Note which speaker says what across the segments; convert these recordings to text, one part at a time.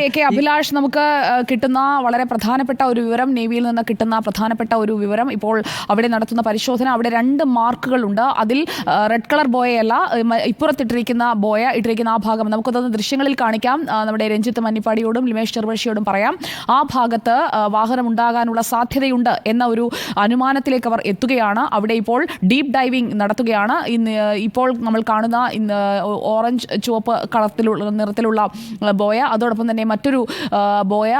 Speaker 1: AK Abhilash, നമുക്ക് കിട്ടുന്ന വളരെ പ്രധാനപ്പെട്ട ഒരു വിവരം, നേവിയിൽ നിന്ന് കിട്ടുന്ന പ്രധാനപ്പെട്ട ഒരു വിവരം, ഇപ്പോൾ അവിടെ നടത്തുന്ന പരിശോധന, അവിടെ 2 മാർക്കുകളുണ്ട്. അതിൽ റെഡ് കളർ ബോയയല്ല, ഇപ്പുറത്തിട്ടിരിക്കുന്ന ബോയ ഇട്ടിരിക്കുന്ന ആ ഭാഗം നമുക്കതൊന്ന് ദൃശ്യങ്ങളിൽ കാണിക്കാം. നമ്മുടെ രഞ്ജിത്ത് മന്നിപ്പാടിയോടും ലിമേഷ് ചെറുപഴശ്ശിയോടും പറയാം, ആ ഭാഗത്ത് വാഹനം ഉണ്ടാകാനുള്ള സാധ്യതയുണ്ട് എന്ന ഒരു അനുമാനത്തിലേക്ക് അവർ എത്തുകയാണ്. അവിടെ ഇപ്പോൾ ഡീപ്പ് ഡൈവിംഗ് നടത്തുകയാണ്. ഇപ്പോൾ നമ്മൾ കാണുന്ന ഓറഞ്ച് ചുവപ്പ് നിറത്തിലുള്ള ബോയ, അതോടൊപ്പം തന്നെ മറ്റൊരു ബോയ,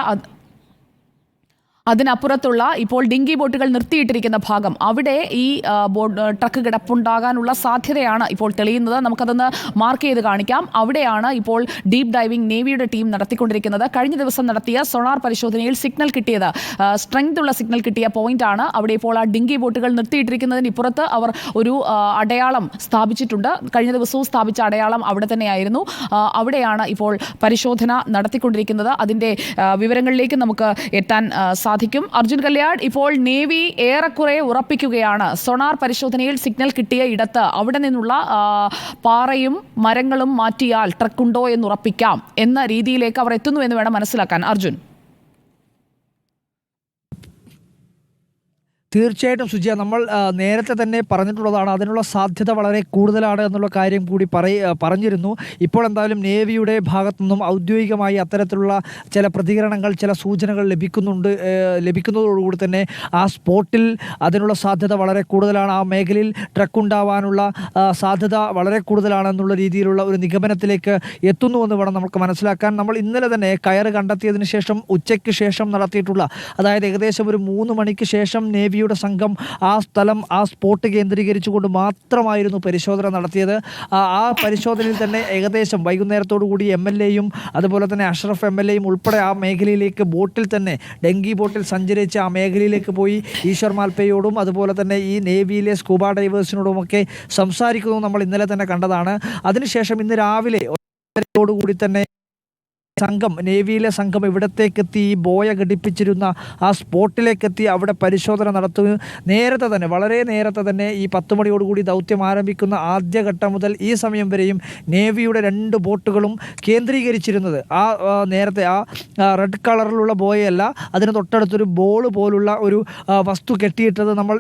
Speaker 1: അതിനപ്പുറത്തുള്ള ഇപ്പോൾ ഡിങ്കി ബോട്ടുകൾ നിർത്തിയിട്ടിരിക്കുന്ന ഭാഗം, അവിടെ ഈ ട്രക്ക് കിടപ്പുണ്ടാകാനുള്ള സാധ്യതയാണ് ഇപ്പോൾ തെളിയുന്നത്. നമുക്കതൊന്ന് മാർക്ക് ചെയ്ത് കാണിക്കാം. അവിടെയാണ് ഇപ്പോൾ ഡീപ്പ് ഡൈവിംഗ് നേവിയുടെ ടീം നടത്തിക്കൊണ്ടിരിക്കുന്നത്. കഴിഞ്ഞ ദിവസം നടത്തിയ സോണാർ പരിശോധനയിൽ സിഗ്നൽ കിട്ടിയത്, സ്ട്രെങ്ത് ഉള്ള സിഗ്നൽ കിട്ടിയ പോയിന്റാണ്. അവിടെ ഇപ്പോൾ ആ ഡിങ്കി ബോട്ടുകൾ നിർത്തിയിട്ടിരിക്കുന്നതിന് ഇപ്പുറത്ത് അവർ ഒരു അടയാളം സ്ഥാപിച്ചിട്ടുണ്ട്. കഴിഞ്ഞ ദിവസവും സ്ഥാപിച്ച അടയാളം അവിടെ തന്നെയായിരുന്നു. അവിടെയാണ് ഇപ്പോൾ പരിശോധന നടത്തിക്കൊണ്ടിരിക്കുന്നത്. അതിൻ്റെ വിവരങ്ങളിലേക്ക് നമുക്ക് എത്താൻ സാധിക്കും. അർജുൻ കല്യാട്, ഇപ്പോൾ നേവി ഏറെക്കുറെ ഉറപ്പിക്കുകയാണ്, സോണാർ പരിശോധനയിൽ സിഗ്നൽ കിട്ടിയ ഇടത്ത് അവിടെ നിന്നുള്ള പാറയും മരങ്ങളും മാറ്റിയാൽ ട്രക്കുണ്ടോ എന്ന് ഉറപ്പിക്കാം എന്ന രീതിയിലേക്ക് അവർ എത്തുന്നു എന്ന് വേണം മനസ്സിലാക്കാൻ. അർജുൻ.
Speaker 2: തീർച്ചയായിട്ടും സുജിയ, നമ്മൾ നേരത്തെ തന്നെ പറഞ്ഞിട്ടുള്ളതാണ്, അതിനുള്ള സാധ്യത വളരെ കൂടുതലാണ് എന്നുള്ള കാര്യം കൂടി പറഞ്ഞിരുന്നു. ഇപ്പോൾ എന്തായാലും നേവിയുടെ ഭാഗത്തു നിന്നും ഔദ്യോഗികമായി അത്തരത്തിലുള്ള ചില പ്രതികരണങ്ങൾ, ചില സൂചനകൾ ലഭിക്കുന്നതോടുകൂടി തന്നെ ആ സ്പോട്ടിൽ അതിനുള്ള സാധ്യത വളരെ കൂടുതലാണ്, ആ മേഖലയിൽ ട്രക്ക് ഉണ്ടാവാനുള്ള സാധ്യത വളരെ കൂടുതലാണ് എന്നുള്ള രീതിയിലുള്ള ഒരു നിഗമനത്തിലേക്ക് എത്തുന്നുവെന്ന് വേണം നമുക്ക് മനസ്സിലാക്കാൻ. നമ്മൾ ഇന്നലെ തന്നെ കയറ് കണ്ടെത്തിയതിന് ശേഷം ഉച്ചയ്ക്ക് ശേഷം നടത്തിയിട്ടുള്ള, അതായത് ഏകദേശം ഒരു 3 മണിക്ക് ശേഷം നേവിയുടെ സംഘം ആ സ്ഥലം, ആ സ്പോട്ട് കേന്ദ്രീകരിച്ചുകൊണ്ട് മാത്രമായിരുന്നു പരിശോധന നടത്തിയത്. ആ പരിശോധനയിൽ തന്നെ ഏകദേശം വൈകുന്നേരത്തോടു കൂടി MLA-യും അതുപോലെ തന്നെ അഷ്റഫ് MLA-യും ഉൾപ്പെടെ ആ മേഖലയിലേക്ക് ബോട്ടിൽ തന്നെ, ഡെങ്കി ബോട്ടിൽ സഞ്ചരിച്ച് ആ മേഖലയിലേക്ക് പോയി ഈശ്വർ മാൽപ്പയോടും അതുപോലെ തന്നെ ഈ നേവിയിലെ സ്കൂബ ഡൈവേഴ്സിനോടുമൊക്കെ സംസാരിക്കുന്നത് നമ്മൾ ഇന്നലെ തന്നെ കണ്ടതാണ്. അതിനുശേഷം ഇന്ന് രാവിലെ കൂടി തന്നെ നേവിയിലെ സംഘം ഇവിടത്തേക്കെത്തി ഈ ബോയ ഘടിപ്പിച്ചിരുന്ന ആ സ്പോട്ടിലേക്കെത്തി അവിടെ പരിശോധന നടത്തുക. നേരത്തെ തന്നെ, വളരെ നേരത്തെ തന്നെ ഈ 10 മണിയോടുകൂടി ദൗത്യം ആരംഭിക്കുന്ന ആദ്യഘട്ടം മുതൽ ഈ സമയം വരെയും നേവിയുടെ 2 ബോട്ടുകളും കേന്ദ്രീകരിച്ചിരുന്നത് നേരത്തെ റെഡ് കളറിലുള്ള ബോയയല്ല, അതിന് തൊട്ടടുത്തൊരു ബോൾ പോലുള്ള ഒരു വസ്തു കെട്ടിയിട്ടത് നമ്മൾ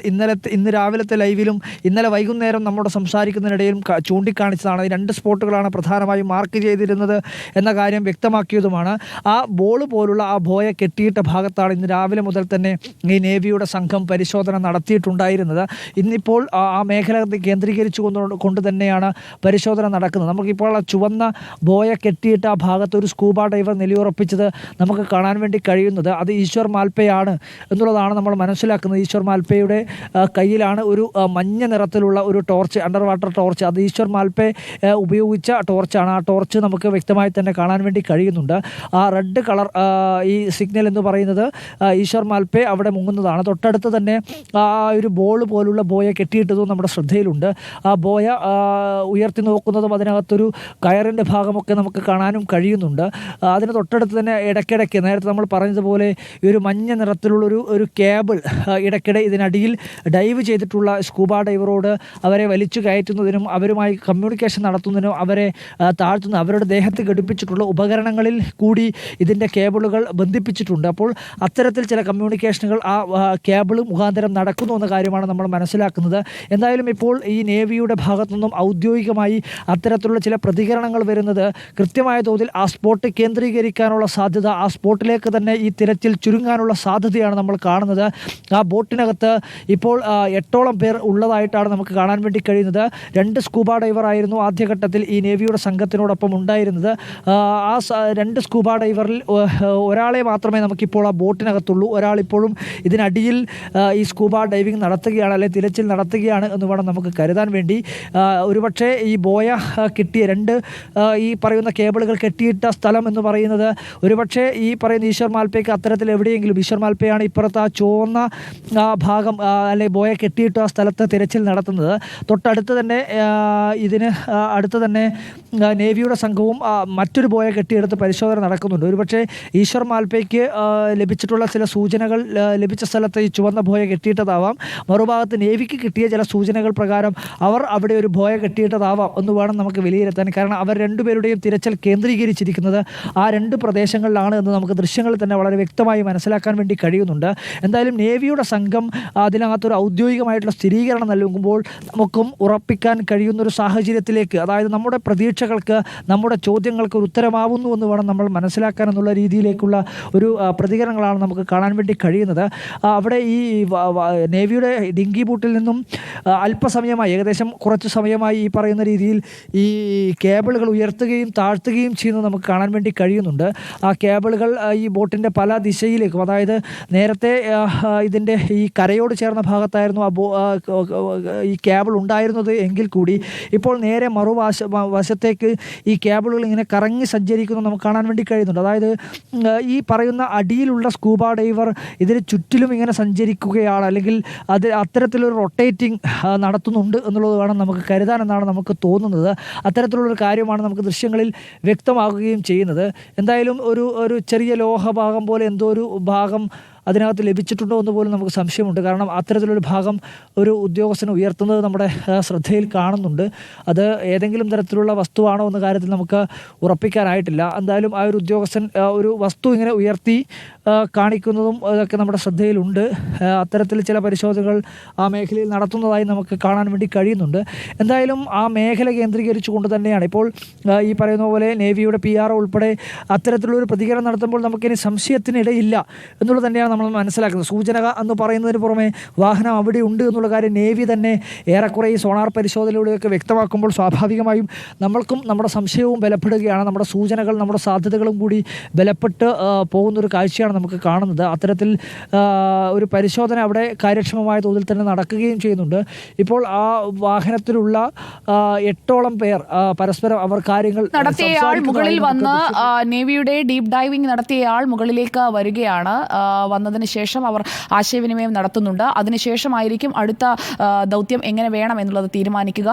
Speaker 2: ഇന്ന് രാവിലത്തെ ലൈവിലും ഇന്നലെ വൈകുന്നേരം നമ്മുടെ സംസാരിക്കുന്നതിനിടയിലും ചൂണ്ടിക്കാണിച്ചതാണ്. ഈ 2 സ്പോട്ടുകളാണ് പ്രധാനമായും മാർക്ക് ചെയ്തിരുന്നത് എന്ന കാര്യം വ്യക്തമാക്കി ാണ്. ആ ബോൾ പോലുള്ള ആ ബോയ കെട്ടിയിട്ട ഭാഗത്താണ് ഇന്ന് രാവിലെ മുതൽ തന്നെ ഈ നേവിയുടെ സംഘം പരിശോധന നടത്തിയിട്ടുണ്ടായിരുന്നത്. ഇന്നിപ്പോൾ ആ മേഖല കേന്ദ്രീകരിച്ചു കൊണ്ട് തന്നെയാണ് പരിശോധന നടക്കുന്നത്. നമുക്കിപ്പോൾ ആ ചുവന്ന ബോയ കെട്ടിയിട്ട ആ ഭാഗത്ത് ഒരു സ്കൂബ ഡൈവർ നിലയുറപ്പിച്ചത് നമുക്ക് കാണാൻ വേണ്ടി കഴിയുന്നത് അത് ഈശ്വർ മാൽപ്പയാണ് എന്നുള്ളതാണ് നമ്മൾ മനസ്സിലാക്കുന്നത്. ഈശ്വർ മാൽപ്പയുടെ കയ്യിലാണ് ഒരു മഞ്ഞ നിറത്തിലുള്ള ഒരു ടോർച്ച്, അണ്ടർ വാട്ടർ ടോർച്ച്. അത് ഈശ്വർ മാൽപ്പെ ഉപയോഗിച്ച ടോർച്ചാണ്. ആ ടോർച്ച് നമുക്ക് വ്യക്തമായി തന്നെ കാണാൻ വേണ്ടി കഴിയുന്നുണ്ട്. ആ റെഡ് കളർ ഈ സിഗ്നൽ എന്ന് പറയുന്നത് ഈശ്വർ മാൽപ്പെ അവിടെ മുങ്ങുന്നതാണ്. തൊട്ടടുത്ത് തന്നെ ആ ഒരു ബോൾ പോലുള്ള ബോയ കെട്ടിയിട്ടതും നമ്മുടെ ശ്രദ്ധയിലുണ്ട്. ആ ബോയ ഉയർത്തി നോക്കുന്നതും അതിനകത്തൊരു കയറിൻ്റെ ഭാഗമൊക്കെ നമുക്ക് കാണാനും കഴിയുന്നുണ്ട്. അതിന് തൊട്ടടുത്ത് തന്നെ ഇടയ്ക്കിടയ്ക്ക് നേരത്തെ നമ്മൾ പറഞ്ഞതുപോലെ ഈ ഒരു മഞ്ഞ നിറത്തിലുള്ളൊരു കേബിൾ ഇടയ്ക്കിടെ ഇതിനടിയിൽ ഡൈവ് ചെയ്തിട്ടുള്ള സ്കൂബ ഡൈവറോട് അവരെ വലിച്ചു കയറ്റുന്നതിനും അവരുമായി കമ്മ്യൂണിക്കേഷൻ നടത്തുന്നതിനും അവരെ താഴ്ത്തുന്ന, അവരുടെ ദേഹത്ത് ഘടിപ്പിച്ചിട്ടുള്ള ഉപകരണങ്ങളിൽ കൂടി ഇതിൻ്റെ കേബിളുകൾ ബന്ധിപ്പിച്ചിട്ടുണ്ട്. അപ്പോൾ അത്തരത്തിൽ ചില കമ്മ്യൂണിക്കേഷനുകൾ ആ കേബിൾ മുഖാന്തരം നടക്കുന്നു എന്ന കാര്യമാണ് നമ്മൾ മനസ്സിലാക്കുന്നത്. എന്തായാലും ഇപ്പോൾ ഈ നേവിയുടെ ഭാഗത്തു നിന്നും ഔദ്യോഗികമായി അത്തരത്തിലുള്ള ചില പ്രതികരണങ്ങൾ വരുന്നത് കൃത്യമായ തോതിൽ ആ സ്പോട്ട് കേന്ദ്രീകരിക്കാനുള്ള സാധ്യത, ആ സ്പോട്ടിലേക്ക് തന്നെ ഈ തിരച്ചിൽ ചുരുങ്ങാനുള്ള സാധ്യതയാണ് നമ്മൾ കാണുന്നത്. ആ ബോട്ടിനകത്ത് ഇപ്പോൾ 8ഓളം പേർ ഉള്ളതായിട്ടാണ് നമുക്ക് കാണാൻ വേണ്ടി കഴിയുന്നത്. 2 സ്കൂബ ഡൈവർ ആയിരുന്നു ആദ്യഘട്ടത്തിൽ ഈ നേവിയുടെ സംഘത്തിനോടൊപ്പം ഉണ്ടായിരുന്നത്. ആ 2 സ്കൂബ ഡൈവറിൽ ഒരാളെ മാത്രമേ നമുക്കിപ്പോൾ ആ ബോട്ടിനകത്തുള്ളൂ. ഒരാളിപ്പോഴും ഇതിനടിയിൽ ഈ സ്കൂബ ഡൈവിംഗ് നടത്തുകയാണ്, അല്ലെങ്കിൽ തിരച്ചിൽ നടത്തുകയാണ് എന്ന് വേണം നമുക്ക് കരുതാൻ വേണ്ടി. ഒരുപക്ഷെ ഈ ബോയ കിട്ടിയ 2 ഈ പറയുന്ന കേബിളുകൾ കെട്ടിയിട്ട സ്ഥലം എന്ന് പറയുന്നത് ഒരുപക്ഷെ ഈ പറയുന്ന ഈശ്വർ മാൽപ്പയ്ക്ക് അത്തരത്തിൽ എവിടെയെങ്കിലും, ഈശ്വർ മാൽപ്പയാണ് ഇപ്പുറത്ത് ആ ചുവന്ന ഭാഗം അല്ലെങ്കിൽ ബോയ കെട്ടിയിട്ട ആ സ്ഥലത്ത് തിരച്ചിൽ നടത്തുന്നത്. തൊട്ടടുത്ത് തന്നെ ഇതിന് അടുത്ത് തന്നെ നേവിയുടെ സംഘവും മറ്റൊരു ബോയ കെട്ടിയെടുത്ത് പരിശോധന നടക്കുന്നുണ്ട്. ഒരുപക്ഷെ ഈശ്വർ മാൽപ്പയ്ക്ക് ലഭിച്ചിട്ടുള്ള ചില സൂചനകൾ ലഭിച്ച സ്ഥലത്ത് ഈ ചുവന്ന ബോയ കെട്ടിയിട്ടതാവാം. മറുഭാഗത്ത് നേവിക്ക് കിട്ടിയ ചില സൂചനകൾ പ്രകാരം അവർ അവിടെ ഒരു ബോയ കെട്ടിയിട്ടതാവാം എന്ന് വേണം നമുക്ക് വിലയിരുത്താൻ. കാരണം അവർ രണ്ടുപേരുടെയും തിരച്ചിൽ കേന്ദ്രീകരിച്ചിരിക്കുന്നത് ആ രണ്ട് പ്രദേശങ്ങളിലാണ് എന്ന് നമുക്ക് ദൃശ്യങ്ങളിൽ തന്നെ വളരെ വ്യക്തമായി മനസ്സിലാക്കാൻ വേണ്ടി കഴിയുന്നുണ്ട്. എന്തായാലും നേവിയുടെ സംഘം അതിനകത്തൊരു ഔദ്യോഗികമായിട്ടുള്ള സ്ഥിരീകരണം നൽകുമ്പോൾ നമുക്കും ഉറപ്പിക്കാൻ കഴിയുന്നൊരു സാഹചര്യത്തിലേക്ക്, അതായത് നമ്മുടെ പ്രതീക്ഷകൾക്ക് നമ്മുടെ ചോദ്യങ്ങൾക്ക് ഒരു ഉത്തരമാവുന്നു എന്ന് വേണം നമ്മൾ മനസ്സിലാക്കാൻ എന്നുള്ള രീതിയിലേക്കുള്ള ഒരു പ്രതികരണങ്ങളാണ് നമുക്ക് കാണാൻ വേണ്ടി കഴിയുന്നത്. അവിടെ ഈ നേവിയുടെ ഡിങ്കി ബോട്ടിൽ നിന്നും അല്പസമയമായി, ഏകദേശം കുറച്ച് സമയമായി ഈ പറയുന്ന രീതിയിൽ ഈ കേബിളുകൾ ഉയർത്തുകയും താഴ്ത്തുകയും ചെയ്യുന്നത് നമുക്ക് കാണാൻ വേണ്ടി കഴിയുന്നുണ്ട്. ആ കേബിളുകൾ ഈ ബോട്ടിൻ്റെ പല ദിശയിലേക്കും, അതായത് നേരത്തെ ഇതിൻ്റെ ഈ കരയോട് ചേർന്ന ഭാഗത്തായിരുന്നു ഈ കേബിൾ ഉണ്ടായിരുന്നത് എങ്കിൽ കൂടി ഇപ്പോൾ നേരെ വശത്തേക്ക് ഈ കേബിളുകൾ ഇങ്ങനെ കറങ്ങി സഞ്ചരിക്കുന്നത് നമുക്ക് കാണാൻ വേണ്ടി കഴിയുന്നുണ്ട്. അതായത് ഈ പറയുന്ന അടിയിലുള്ള സ്കൂബ ഡൈവർ ഇതിന് ചുറ്റിലും ഇങ്ങനെ സഞ്ചരിക്കുകയാണ്, അല്ലെങ്കിൽ അത്തരത്തിലൊരു റൊട്ടേറ്റിംഗ് നടത്തുന്നുണ്ട് എന്നുള്ളത് വേണം നമുക്ക് കരുതാൻ എന്നാണ് നമുക്ക് തോന്നുന്നത്. അത്തരത്തിലുള്ളൊരു കാര്യമാണ് നമുക്ക് ദൃശ്യങ്ങളിൽ വ്യക്തമാകുകയും ചെയ്യുന്നത്. എന്തായാലും ഒരു ചെറിയ ലോഹഭാഗം പോലെ എന്തോ ഒരു ഭാഗം അതിനകത്ത് ലഭിച്ചിട്ടുണ്ടോ എന്ന് പോലും നമുക്ക് സംശയമുണ്ട്. കാരണം അത്തരത്തിലൊരു ഭാഗം ഒരു ഉദ്യോഗസ്ഥന് ഉയർത്തുന്നത് നമ്മുടെ ശ്രദ്ധയിൽ കാണുന്നുണ്ട്. അത് ഏതെങ്കിലും തരത്തിലുള്ള വസ്തുവാണോ എന്ന കാര്യത്തിൽ നമുക്ക് ഉറപ്പിക്കാനായിട്ടില്ല. എന്തായാലും ആ ഒരു ഉദ്യോഗസ്ഥൻ ഒരു വസ്തു ഇങ്ങനെ ഉയർത്തി കാണിക്കുന്നതും അതൊക്കെ നമ്മുടെ ശ്രദ്ധയിലുണ്ട്. അത്തരത്തിൽ ചില പരിശോധനകൾ ആ മേഖലയിൽ നടത്തുന്നതായി നമുക്ക് കാണാൻ വേണ്ടി കഴിയുന്നുണ്ട്. എന്തായാലും ആ മേഖല കേന്ദ്രീകരിച്ചുകൊണ്ട് തന്നെയാണ് ഇപ്പോൾ ഈ പറയുന്ന പോലെ നേവിയുടെ PRO ഉൾപ്പെടെ അത്തരത്തിലുള്ളൊരു പ്രതികരണം നടത്തുമ്പോൾ നമുക്കിനി സംശയത്തിനിടയില്ല എന്നുള്ളത് തന്നെയാണ് നമ്മൾ മനസ്സിലാക്കുന്നത്. സൂചന എന്ന് പറയുന്നതിന് പുറമെ വാഹനം അവിടെ ഉണ്ട് എന്നുള്ള കാര്യം നേവി തന്നെ ഏറെക്കുറെ ഈ സോണാർ പരിശോധനയിലൂടെയൊക്കെ വ്യക്തമാക്കുമ്പോൾ സ്വാഭാവികമായും നമ്മൾക്കും നമ്മുടെ സംശയവും ബലപ്പെടുകയാണ്. നമ്മുടെ സൂചനകൾ, നമ്മുടെ സാധ്യതകളും കൂടി ബലപ്പെട്ട് പോകുന്നൊരു കാഴ്ചയാണ് നമുക്ക് കാണുന്നത്. അത്തരത്തിൽ ഒരു പരിശോധന അവിടെ കാര്യക്ഷമമായ തോതിൽ തന്നെ നടക്കുകയും ചെയ്യുന്നുണ്ട്. ഇപ്പോൾ ആ വാഹനത്തിലുള്ള 8ഓളം പേർ പരസ്പരം അവർ കാര്യങ്ങൾ
Speaker 1: നടത്തിയയാൾ മുകളിൽ വന്ന് നേവിയുടെ ഡീപ് ഡൈവിംഗ് നടത്തിയയാൾ മുകളിലേക്ക് വരികയാണ്. വന്നതിന് ശേഷം അവർ ആശയവിനിമയം നടത്തുന്നുണ്ട്. അതിനുശേഷമായിരിക്കും അടുത്ത ദൗത്യം എങ്ങനെ വേണം എന്നുള്ളത് തീരുമാനിക്കുക.